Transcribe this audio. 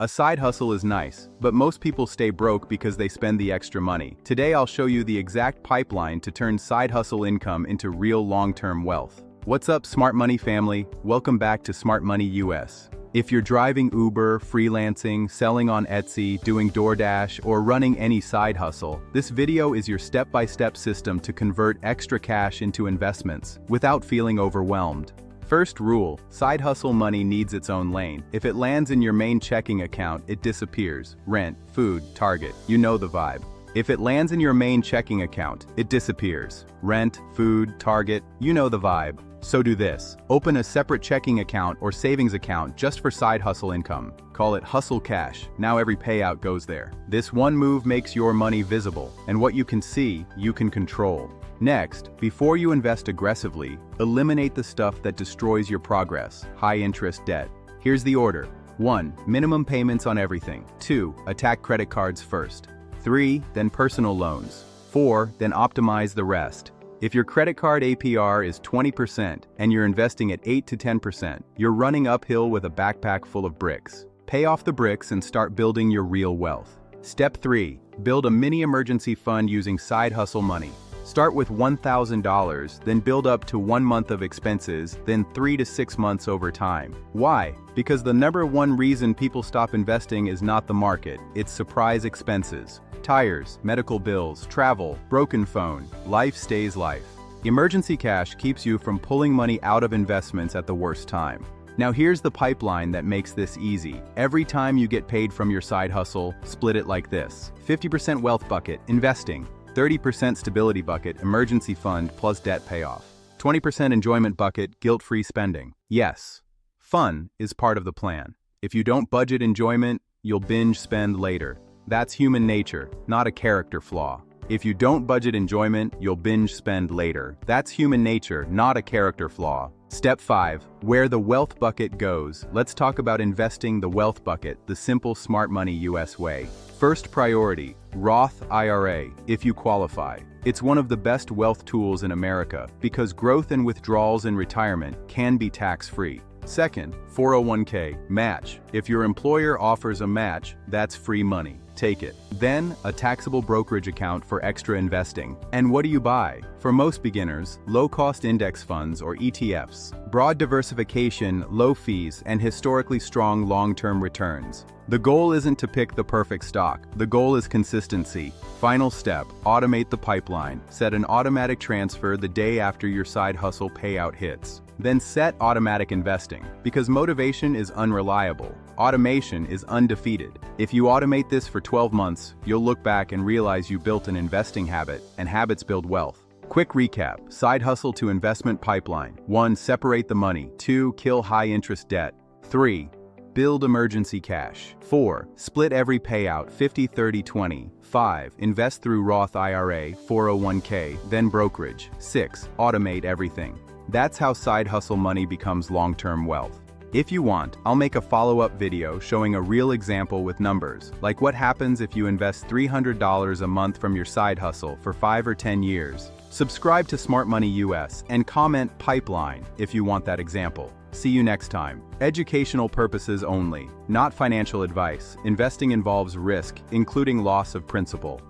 A side hustle is nice, but most people stay broke because they spend the extra money. Today I'll show you the exact pipeline to turn side hustle income into real long-term wealth. What's up, Smart Money family? Welcome back to Smart Money US. If you're driving Uber, freelancing, selling on Etsy, doing DoorDash, or running any side hustle, this video is your step-by-step system to convert extra cash into investments without feeling overwhelmed. First rule, side hustle money needs its own lane. If it lands in your main checking account, it disappears. Rent, food, Target, you know the vibe. If it lands in your main checking account, it disappears. Rent, food, Target, you know the vibe. So do this. Open a separate checking account or savings account just for side hustle income. Call it Hustle Cash. Now every payout goes there. This one move makes your money visible, and what you can see, you can control. Next, before you invest aggressively, eliminate the stuff that destroys your progress. High-interest debt. Here's the order. 1. Minimum payments on everything. 2. Attack credit cards first. 3. Then personal loans. 4. Then optimize the rest. If your credit card APR is 20% and you're investing at 8 to 10%, you're running uphill with a backpack full of bricks. Pay off the bricks and start building your real wealth. Step 3. Build a mini emergency fund using side hustle money. Start with $1,000, then build up to 1 month of expenses, then 3 to 6 months over time. Why? Because the number one reason people stop investing is not the market, it's surprise expenses. Tires, medical bills, travel, broken phone, life stays life. Emergency cash keeps you from pulling money out of investments at the worst time. Now here's the pipeline that makes this easy. Every time you get paid from your side hustle, split it like this. 50% wealth bucket, investing. 30% stability bucket, emergency fund plus debt payoff. 20% enjoyment bucket, guilt-free spending. Yes, fun is part of the plan. If you don't budget enjoyment, you'll binge spend later. That's human nature, not a character flaw. If you don't budget enjoyment, you'll binge spend later. That's human nature, not a character flaw. Step 5. Where the wealth bucket goes. Let's talk about investing the wealth bucket, the simple Smart Money US way. First priority, Roth IRA, if you qualify. It's one of the best wealth tools in America because growth and withdrawals in retirement can be tax-free. Second, 401k, match. If your employer offers a match, that's free money. Take it. Then, a taxable brokerage account for extra investing. And what do you buy? For most beginners, low-cost index funds or ETFs. Broad diversification, low fees, and historically strong long-term returns. The goal isn't to pick the perfect stock. The goal is consistency. Final step, automate the pipeline. Set an automatic transfer the day after your side hustle payout hits. Then set automatic investing, because motivation is unreliable. Automation is undefeated. If you automate this for 12 months, you'll look back and realize you built an investing habit, and habits build wealth. Quick recap, side hustle to investment pipeline. 1. Separate the money. 2. Kill high-interest debt. 3. Build emergency cash. 4. Split every payout 50-30-20. 5. Invest through Roth IRA, 401k, then brokerage. 6. Automate everything. That's how side hustle money becomes long-term wealth. If you want, I'll make a follow-up video showing a real example with numbers, like what happens if you invest $300 a month from your side hustle for 5 or 10 years. Subscribe to Smart Money US and comment pipeline if you want that example. See you next time. Educational purposes only, not financial advice. Investing involves risk, including loss of principal.